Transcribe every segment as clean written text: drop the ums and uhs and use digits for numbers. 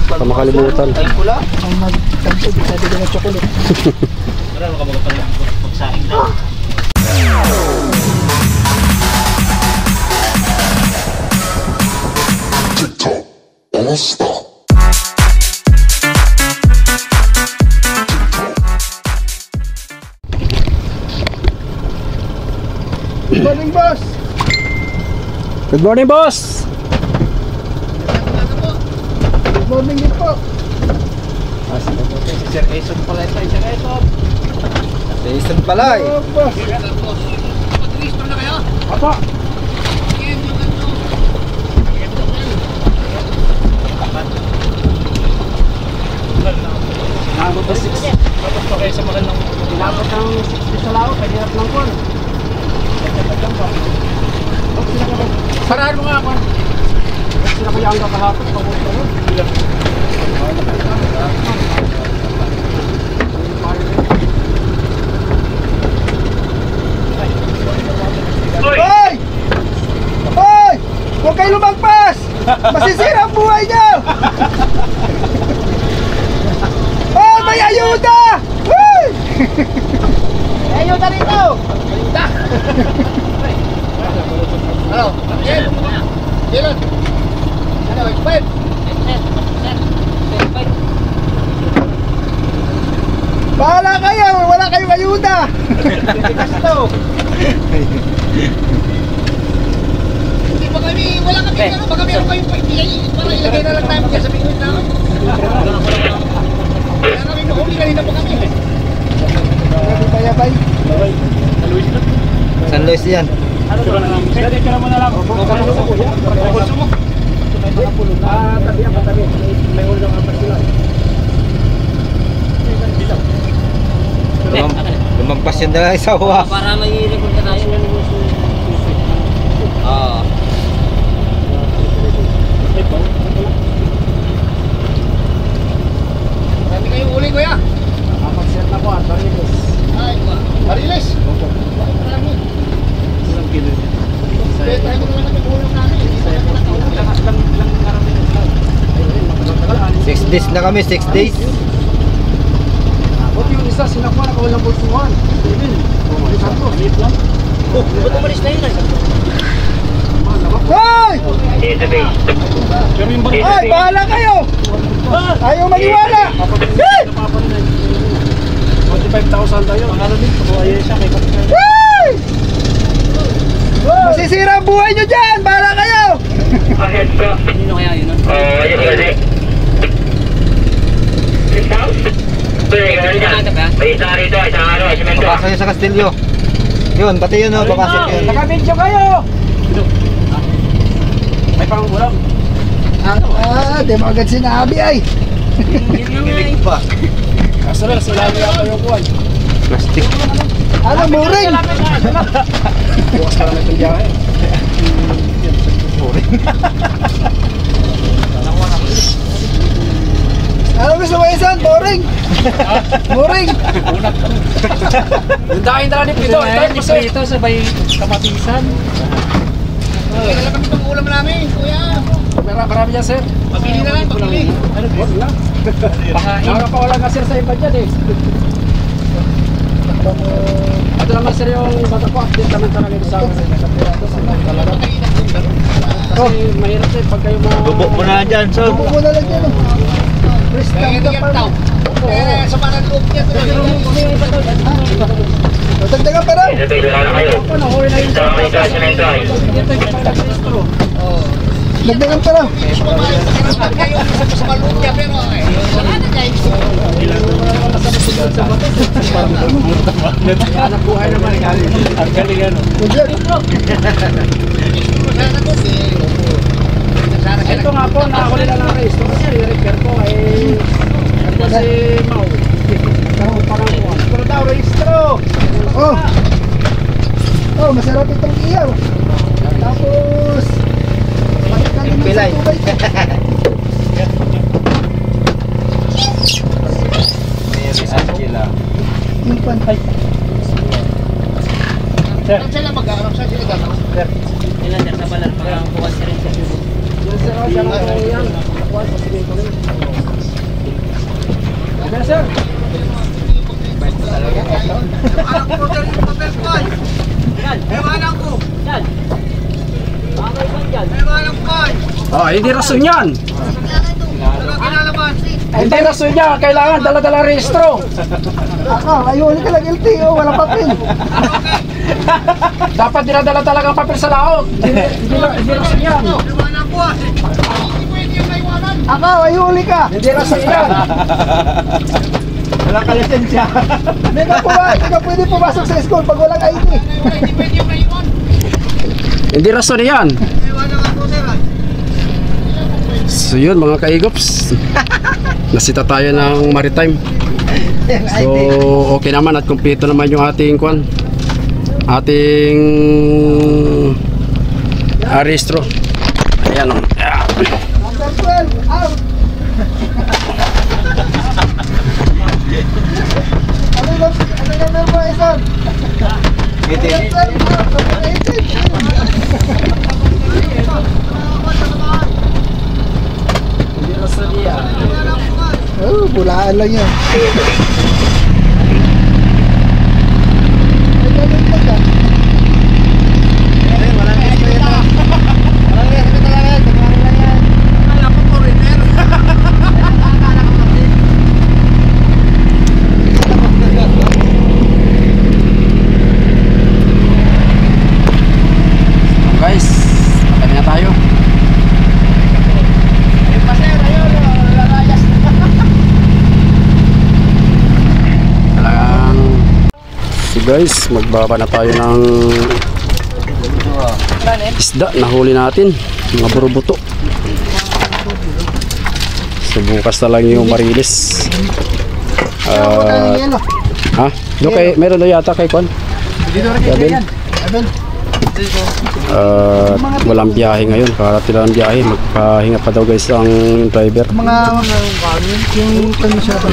Baka makalimutan. Ay pula. Ang nagtanto, di sabi ng chocolate. Marami ka magpagsaing na. TikTok, all stop. Good morning, boss! Good morning, boss! Good morning din po. Si Sir Eson pala ito. Sir Eson. Jason pala eh. Oh, boss. Mag-restore na kayo? Apa? Inabot na 6. Tapos pa kayo sa magandang... Inabot ng 60 sa lao, kahirap lang po. Paraan mo nga ako. Sila kaya ang kakahapon, papunta yun. Hoy! Hoy! Huwag kayo lumagpas! Masisira ang buhay niyo! Oh, may ayuda! Hoy! May ayuda rito! Ayuda! Ano? Yan! Ilan? Ano? 5? Bahala kayo! Wala kayong ayuda! Tigas to! Hindi pa kami, wala kami, baka meron kayong paibigay para ilagay na lang tayo dyan sa bingwit na. Kaya kami mahuli kanina pa kami. Bayabay. San Luis yan. Pwede ka naman na lang. Pulso mo. Tabi ang katabi. May ulang apat sila. Lumagpas yun na sa uwa. Para may record na tayo ng Oo. Marami kayong huli kuya. Kapag-set na po at barilis. Ay, Mariles. Marami. Ilang kilo niya? Kaya tayo naman nag-ulang namin. Hindi tayo nakaulang. 6 days na kami, 6 days. Huwag yung isa, sinakuha na kawalang bulsuhan. Maliit lang. Oh, ba't umalis na yun ay? Hoy! Hoy, bahala kayo! Ayaw maniwala! 45,000 tayo. Ano din? Kuya siya kay Kapitán. Hoy! Masisira ang buhay nyo dyan! Bahala kayo! Sino kaya yun? Papasok yun sa Castillo. Yun, pati yun o, papasok yun. Nakabidyo kayo! May pangulam. Di mo agad sinabi ay! Kilig pa. Kaso lang, sila yata yung kuwan. Plastic. Ano, muring? Bukas pa lang itong biyahe. Ano gusto mo isan? Boring! Muring! Yung dahil na rin ito. Ito sabay kamatisan. Kailan lang kami itong ulam namin, kuya. Marami dyan, sir. Pabili na lang, pabili. Ano, boss lang? Pangain. Nakapawala ka, sir, sa iba dyan eh. Ito naman, sir, yung bata ko. Update naman talaga ito sa akin. Kasi mahirap sir, pag kayo mga... Bubok mo na dyan, so. Bubok mo na lang dyan. Chris, Kaya hindi yan tao. Kaya sa mga loob niya tuloy. Dagdagan pa rin. Dagdagan pa rin. Kayo sa mga loob niya pero wala na guys. Anak buhay naman. Ang galing ano. Ito nga po, nakakuli na lang race. Kasi i-repair ko ay... Ito si Mau. Parang kuha. Pero daw, registro! Oh! Oh, masarap itong iyaw. Tapos... Yung pilay. Yung pantay. Saan sila mag-aarap? Saan sila gagawin? Ilan sa balar pang bukas rin sa Yan sir, yan ang yan. Nakuha sa sige ko rin. sir. Anak ko dyan yung papel ko ay. May manang ko. May manang ko ay. Oh, hindi rason yan. Ano kinalaman? Hindi rason yan. Kailangan dala-dala rehistro. Ako, ayun ka lang LTO, wala papel. Dapat dinadala talaga ang papel sa laot. Hindi rason yan. May manang ko ay. Hindi pwede yung naiwanan. Ako, ayun ka. Hindi rason yan. Wala ka lisensya. Hindi ka pwede pumasok sa school pag walang ID. Hindi pwede yung naiwan. Hindi rason yan. Naiwanan ako sir ay. So yun mga kaigops. Nasita tayo ng maritime. So okay naman at kumpleto naman yung ating kwan. Ating aristro. Ayan o. Number 12, out. Ano number mo, Ison? 18. Hindi rason yan. Oh, bulaan lang yan. Guys, matami na tayo. Talagang so guys, magbaba na tayo ng isda na huli natin, mga burubuto. So bukas na lang yung marilis. Ha? Doon kay, meron na yata kay Kwan? Abel? Walang biyahe ngayon, karati lang biyahe. Magpahinga pa daw guys ang driver. Mga yung kanya siya ito.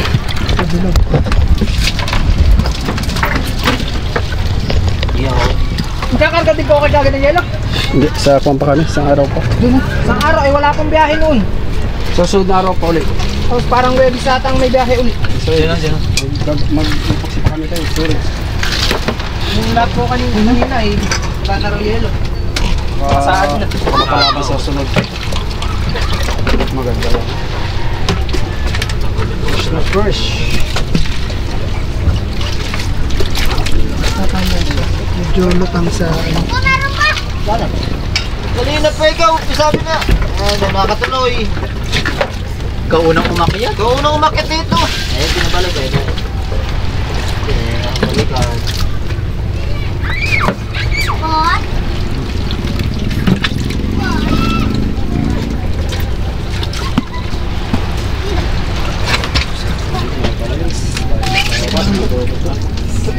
Kakarga din ko kagagad ng yelo. Hindi, sa Kwan pa kami, sa araw pa. Isang araw ay wala akong biyahe noon. Sa susunod na araw pa ulit. Tapos parang Webis atang may biyahe ulit. So yun, magpaksi pa kami tayo, sorry. Yung lahat po kanina ay wala na raw yelo. Saan na? Makalaban sa sunod. Maganda lang. Fresh na fresh. Medyo lutang sa Kanina pa ikaw, sabi na. Nakakatuloy. Ikaw unang umakyat. Ikaw unang umakit dito. Eh, pinabalag eh. Balikan.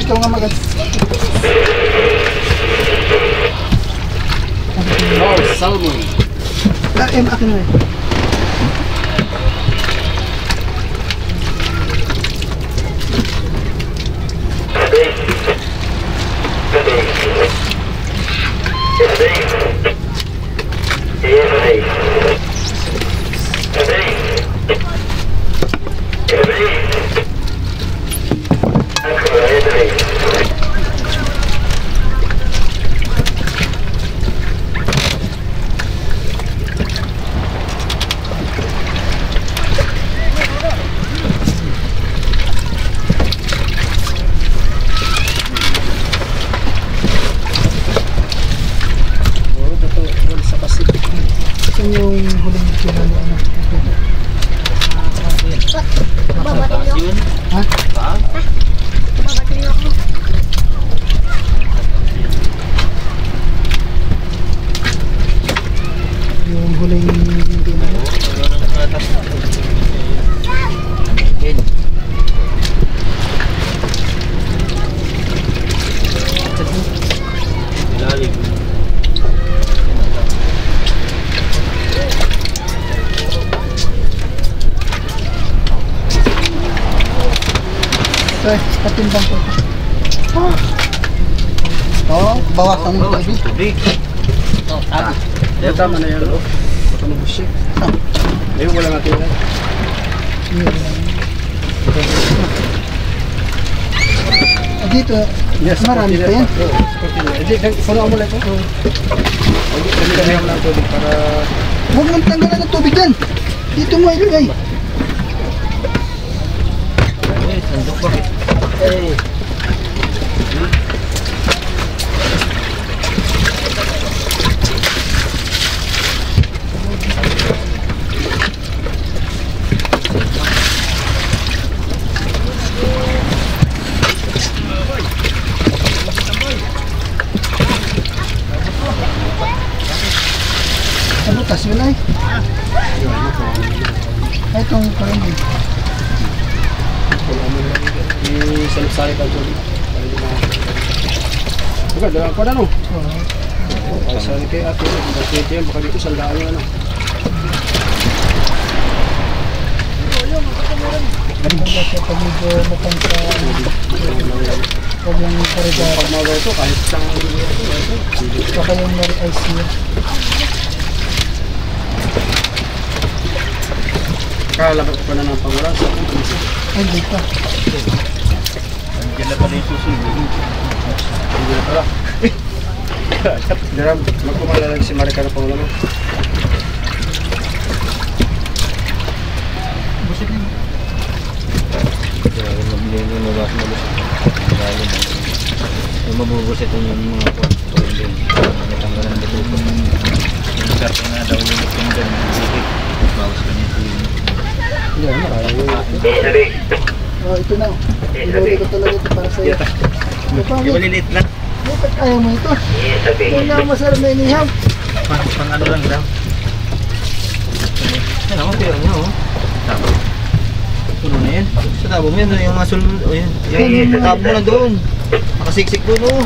ikaw nga maganda. Oh, salmon. Akin na eh. Ito yung huling kinalo ano. Ha? Yung huling kinalo. Patimbang ko. Bawas ang tubig. Tama na yan. Baka mabusik. Ayun, wala natin yan. Dito, marami pa yan. Puno mo lang ito. Kami mo lang tubig para... Huwag mong tanggalan ng tubig yan. Dito mo ilagay. Ano, tas yun ay? Ay, itong karami. Isalip-salip ang tubig. Baka, dalang pa na no? Salip kayo ato. Pwede yan, baka dito sandaan nyo ano. Ganda siya pag medyo matang sa... Pag yung karigara. Pag mga ito, kahit isang Baka yung nari-ice niya. kalabas pa na ng pangulan. Ay, di pa. Diyan na pala yung susunod. Hindi na pala. Diram, magkumala lang si Marika na pangulan mo. Busit niya. Kaya mabili yung mabas na busit. Yung mabubusit yung mga point din. Natanggalan ng dito. Yung sarto na daw yung nagpindan. Bawas ka niya tuloy. Hindi, marami. Oh, ito na. Iluli ko talaga ito para sa'yo. Ito pa, Yung maliliit lang. bakit ayaw mo ito? Ito na masarap na inihaw. Pang ano lang daw. Yan ako, pero niya oh. Tama. Puno na yan. Sa tabo mo yan, yung asul, yung tabo mo na doon. Nakasiksik doon oh.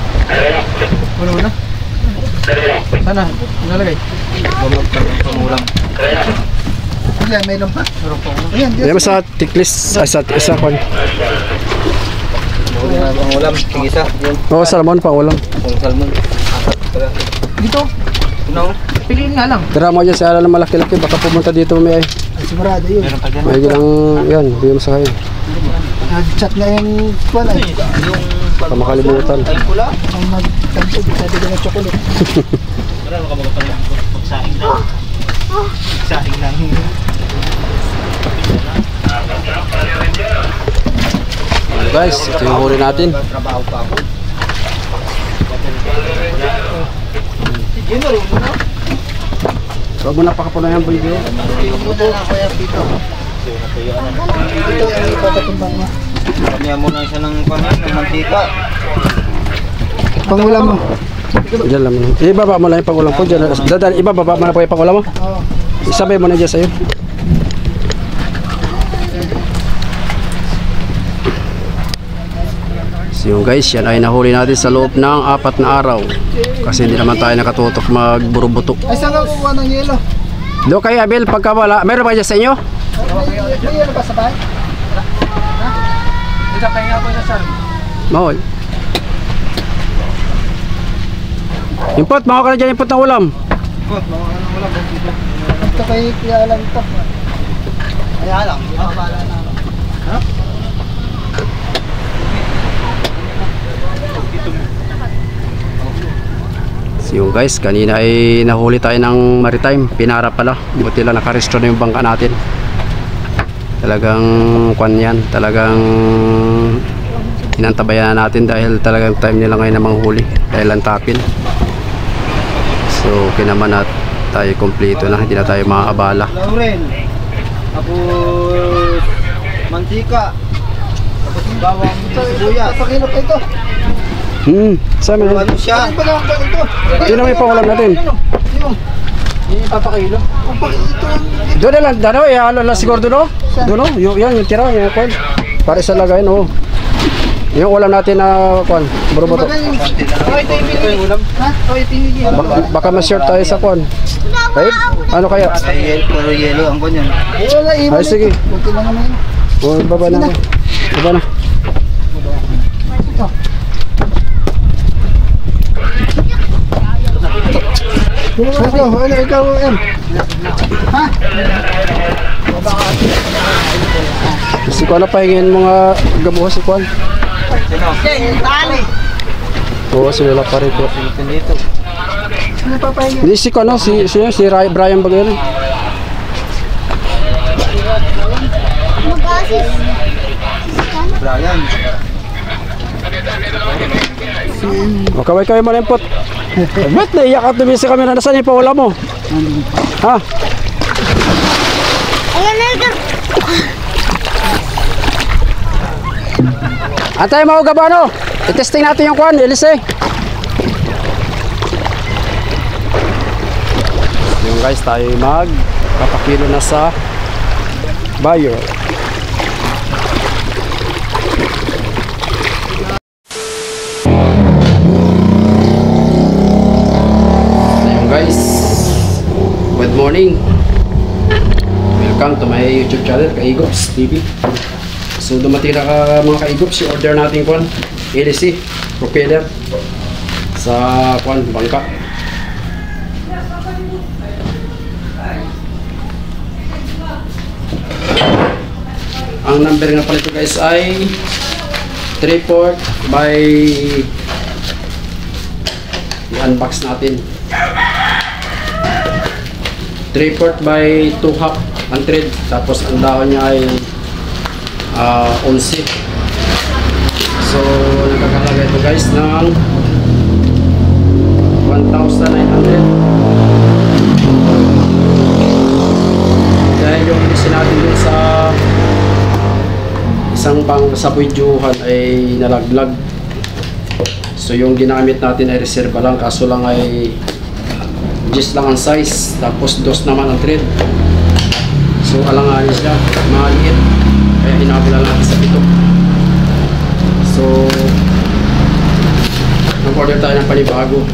Puno na. Sana, nalagay. Bumag ka ng pangulam. Ayan, mayroon pa. Ayan, Yan sa tiklis, sa kwan. Pangulam, tigisa. Yun, Oo, salmon pa ulam. kung salmon. Apat pala. dito. Tunaw. Piliin nga lang. Tira mo dyan sa ala ng malaki-laki, baka pumunta dito may ay. Ay, sigurado yun. Meron pa dyan. May gilang, yan, bigyan mo sa kayo. Nag-chat na yung kwan ay. Yung Baka makalimutan. ay pula. Ang nagtampo, sabi ko ng chocolate. Marami ka magpagsaing lang. Saing lang. Guys, ito yung huli natin. Trabaho pa ako. Yun na rin mo na. Huwag mo na pakapunan yung video. Muna na ako yan dito. Dito yung ipapatimbang mo. Kanya mo na siya ng panan, ng mantika. Pangulam mo. Diyan lang mo. Ibaba mo lang yung pangulam ko. Dadan, ibababa mo na po yung pangulam mo. Oo. Isabay mo na dyan sa'yo. So yun guys, yan ay nahuli natin sa loob ng 4 na araw. Kasi hindi naman tayo nakatutok magburubuto. Ay, saan ka kukuha ng yelo? Do kayo Abel, pagka wala, meron ba dyan sa inyo? May yelo ba sa bahay? Dito kayo nga po na sir. Mahol. Impot, makaw ka na dyan impot ng ulam. Ito kay Kuya Alan ito. Kaya lang, mabala na. So yun guys, kanina ay nahuli tayo ng maritime. Pinara pala, buti lang nakarestro na yung bangka natin. Talagang kwan yan, talagang inantabayan na natin dahil talagang time nila ngayon na manghuli dahil ang tapin. So okay naman at tayo kompleto na, hindi na tayo maaabala. Laurel. Tapos mantika. Tapos bawang sibuyas. Papakilo pa ito. Saan mo? Ano siya? Ano ba naman ba ito? Yun na may pangulam natin. Yung papakilo. Ito. Doon na lang, dano, ihalo lang siguro doon, no? Doon, no? Yan, yung tira, yung kwan. Para sa lagay, no? Yung ulam natin na kwan, buruboto. Kumbaga yung... Oh, ito yung pinili. Ha? Oh, ito yung pinili. Baka ma-short tayo sa kwan. Right? Ano kaya? Puro yelo ang ganyan. Wala, iwan Ay, sige. Okay lang naman yun. O, baba na. Baba na. Ito. Ano, ikaw, Em? Ha? Si Kwan na pahingin mga gabuhas si Kwan. Tali. Oo, sila pa rin po. Dito. Hindi si ano, si Brian ba yun? Brian. O, kaway-kaway mo lempot. Ba't naiyak at tumisi kami na nasan yung paula mo? Ha? Antay mo gabano. I-testing natin yung kwan, Elise. Yung guys, tayo magpapakilo na sa buyer. Ayun guys, good morning. Welcome to my YouTube channel, Kaigops TV. So dumating na mga Kaigops, i-order natin kwan, LC propeller sa kwan, bangka. Ang number nga pala ito guys ay 3/4 by i-unbox natin. 3/4 by 2/2 tapos ang dahon niya ay 11. So nagkakalaga ito guys ng 1,900. Dahil yung isin natin dun sa isang pang sa videohan ay nalaglag. So yung ginamit natin ay reserva lang, kaso lang ay just lang ang size, tapos dos naman ang thread. So alanganin siya, maliit, kaya hinabla natin sa pito. So nag-order tayo ng panibago.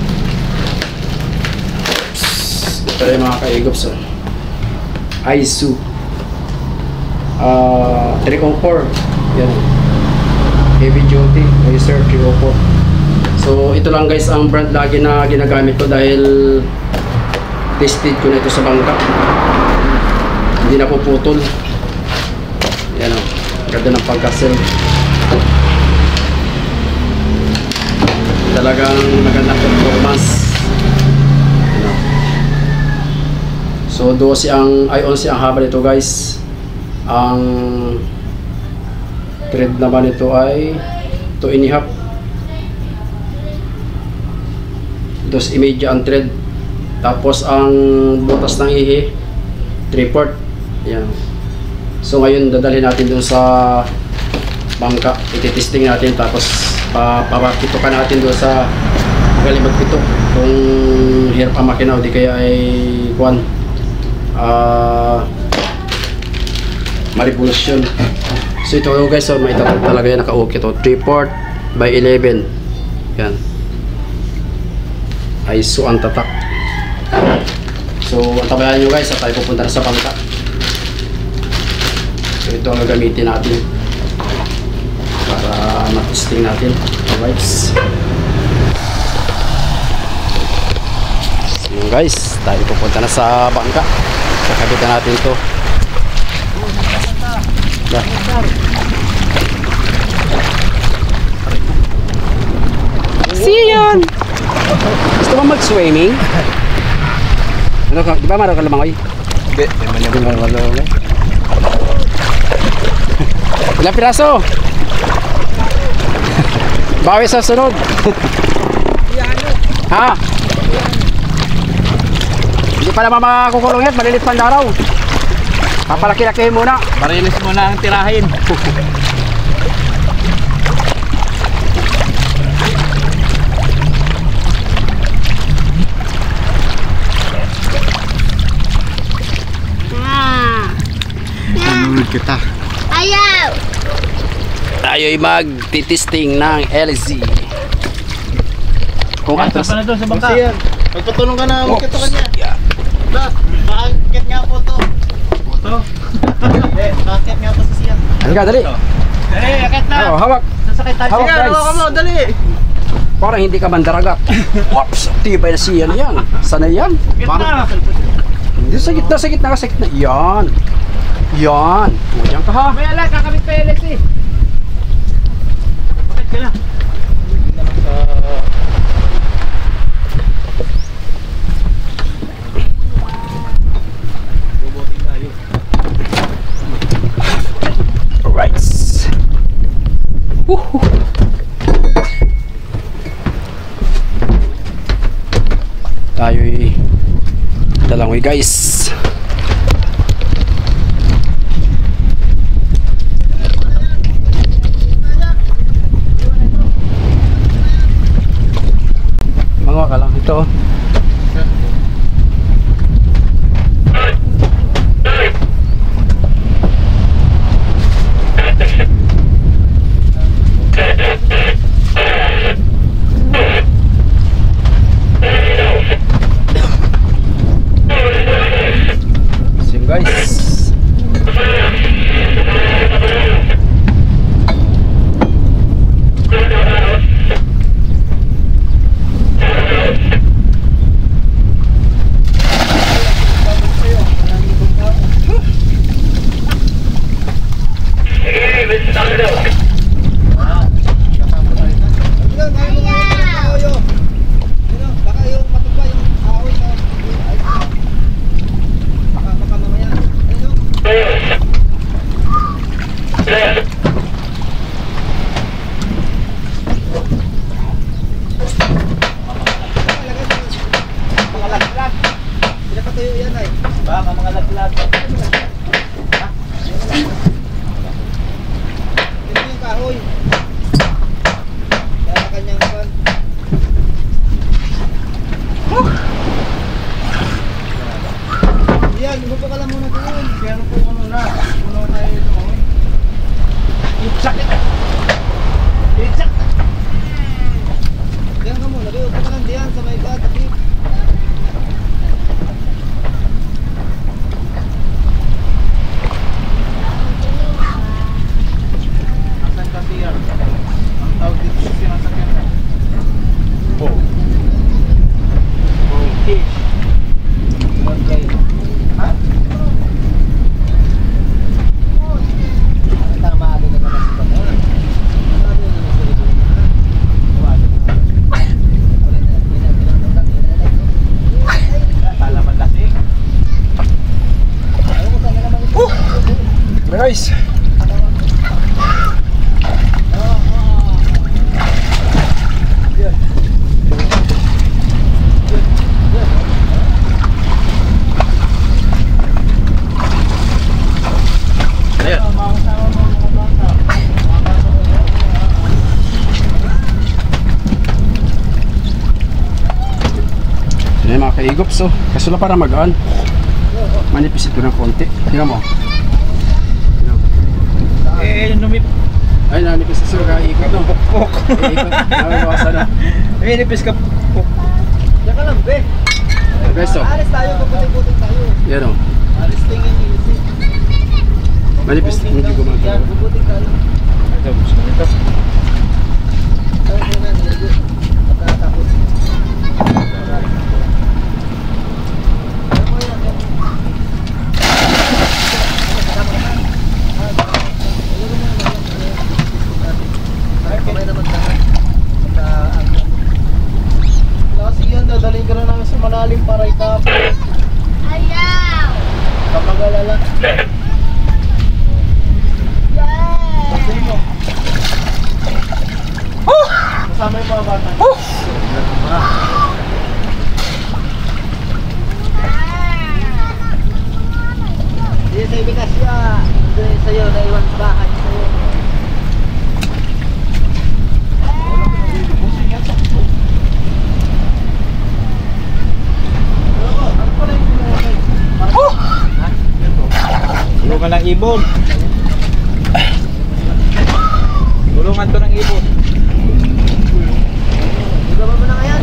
Ito rin mga Kaigops, Aizu 304. Yan, heavy duty Racer 304. So ito lang guys ang brand lagi na ginagamit ko dahil tested ko na ito sa bangka, hindi na puputol. Yan o, ganda ng pagkasel, talagang magandang performance. Yan o. So 12 ang 11 ang haba nito guys. Ang thread naman ito ay 2.5. 2.5 ang thread. Tapos ang butas ng ihi 3/4. Yan. So ngayon dadalhin natin dun sa bangka, ititesting natin, tapos papakito ka natin dun sa magaling magpito kung hirap ang makina o di kaya ay kuwan ma-revolution. So ito guys, so may tatak talaga yan, naka-okay ito, 3/4 by 11. Yan, Aizu ang tatak. So antabayan nyo guys at tayo pupunta na sa bangka. So ito ang gagamitin natin para ma-testing natin. Alright, so guys, tayo pupunta na sa bangka, kakabitan natin ito. See yun! Gusto mo mag-swimming? Ano ka? Di ba maro ka lumangoy? Hindi. Hindi man lumangoy. Ilang piraso? Bawi sa sunod. Ha? Hindi pa naman makakukulong yan. Malilit man daraw. Papalaki-lakihin muna. Marilis mo na ang tirahin. Kita. Ayaw! Tayo'y mag-testing ng LZ. Kung atras Pa na doon sa bangka. Magpatulong ka na, magkita ka niya. Bakit nga po to? Ito. Bakit nga po sa siya? halika, dali. Dali, akit na! Oh, hawak. Sasakay tayo. Hawak, Sige, guys. hawakan mo, dali! Parang hindi ka mandaragat. Ops, tibay na siya na yan. Sana yan. Gitna. Hindi, sa gitna, sa gitna, sa gitna. Yan. Yan. O, yan ka ha. May ala, kakabit pa LS eh. Tayo'y dalangoy guys. Mga ka lang ito. Guys, Baka mga laglag. Ito yung kahoy. Kaya kanyang pan. Yan, gusto ka lang muna doon. Kaya ano po muna. Muna tayo lumangoy. Itsak! Itsak! Diyan ka muna. Upo ka lang diyan sa may bata. Asan kasi yan? Ang tawag dito sa sinasakyan mo. Oh. Fish. Okay. Ha? Tama agad na naman sa pagkakas. Kala man lasing. guys. Yan mga kaigops, so kaso lang para magaan. Manipis ito ng konti. Tingnan mo. Numip. Ay, nanipis na sila. Ikot no. Ikot. Nabawasan na. Numipis ka. Diyan ka lang, be. Guys, so. Alis tayo, puputik-putik tayo. Yan o. Alis tingin, ilisip. Manipis. Hindi Yan, gumagawa. puputik tayo. Ito, gusto nito. Tayo muna, niligo. Pagkatakot. Kasi yan, dadalhin ka na namin sa malalim para itapo. Ayaw! Kapag alala. Sabihin mo. Kasama yung mga bata. Hindi sa ibigas siya. Hindi sa'yo, naiwan sa bahay sa'yo. Tulungan ng ibon. Tulungan to ng ibon. Ibaba mo na ngayon.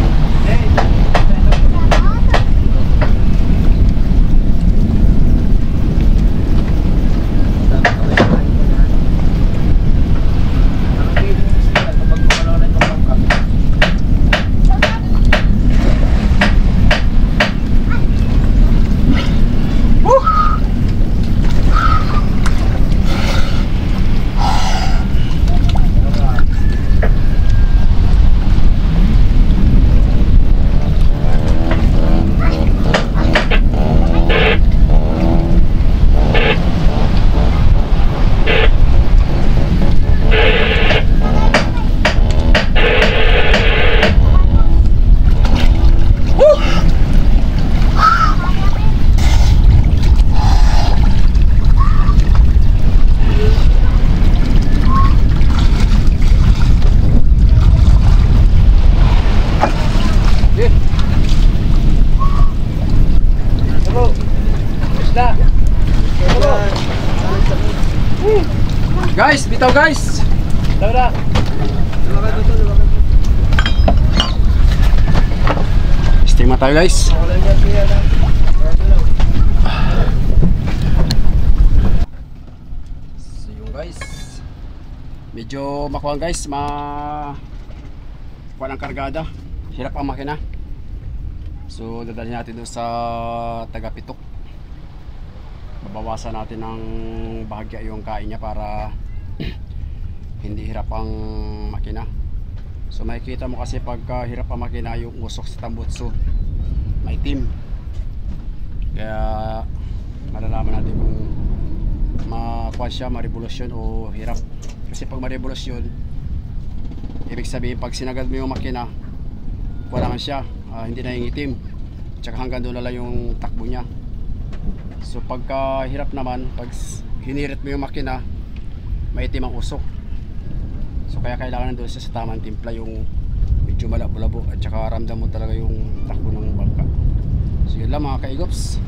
Guys, bitaw guys. Tara. Estima tayo guys. So yun guys. Medyo makuha guys, kuha ng kargada. Hirap ang makina. So dadalhin natin doon sa Tagapitok. Babawasan natin ng bahagya yung kain niya para hindi hirap ang makina. So makikita mo kasi pagka hirap ang makina yung usok sa tambutso maitim. Kaya malalaman natin kung makuha siya, marevolusyon o hirap. Kasi pag marevolusyon, ibig sabihin pag sinagad mo yung makina, wala man siya, hindi na yung itim. Tsaka hanggang doon na lang yung takbo niya. So pagka hirap naman, pag hinirit mo yung makina, maitim ang usok. So kaya kailangan nandun siya sa tamang timpla, yung medyo malabo-labo at saka ramdam mo talaga yung takbo ng bangka. So yun lang mga kaigops,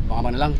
baka man na lang.